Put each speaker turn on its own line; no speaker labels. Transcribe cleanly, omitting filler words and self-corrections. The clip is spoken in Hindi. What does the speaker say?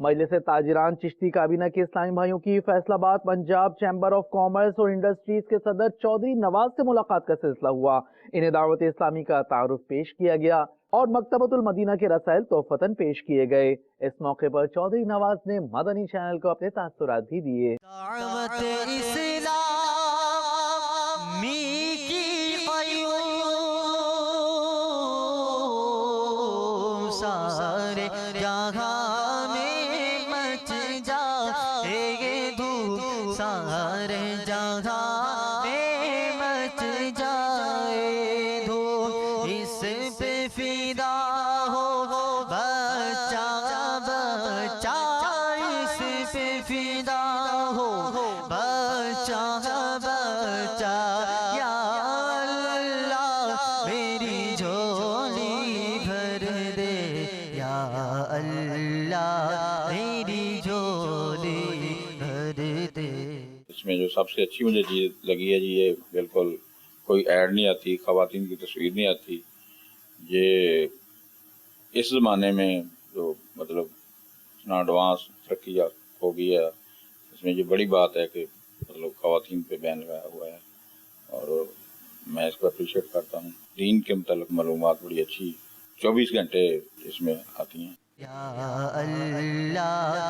मजलिस ताजिरान चिश्ती काबीना के इस्लामी भाइयों की Faisalabad Punjab chamber of commerce और इंडस्ट्रीज के सदर चौधरी नवाज से मुलाकात का सिलसिला हुआ। इन्हें दावत इस्लामी का तारुफ पेश किया गया और मकतबतुल मदीना के रसाइल तोहफतन पेश किए गए। इस मौके पर चौधरी नवाज ने मदनी चैनल को अपने तासुरात भी दिए।
सारे जहां में मच जाएगी धूम, सारे जहां में मच जाए धूम। इस पे फिदा हो बच्चा बच्चा, इस पे फिदा हो बच्चा बच्चा। या अल्लाह मेरी झोली भर दे, या अल्लाह मेरी झोली भर दे।
इसमें जो सबसे अच्छी मुझे चीज़ लगी है जी, ये बिल्कुल कोई ऐड नहीं आती, ख़वातीन की तस्वीर नहीं आती। ये इस ज़माने में जो मतलब इतना एडवांस तरक्की हो गई है, इसमें ये बड़ी बात है कि मतलब ख़वातीन पे बैन लगाया हुआ है और मैं इसको अप्रिशिएट करता हूँ। दीन के मुताल्लिक़ मालूमात बड़ी अच्छी 24 घंटे इसमें आती हैं।
या अल्लाह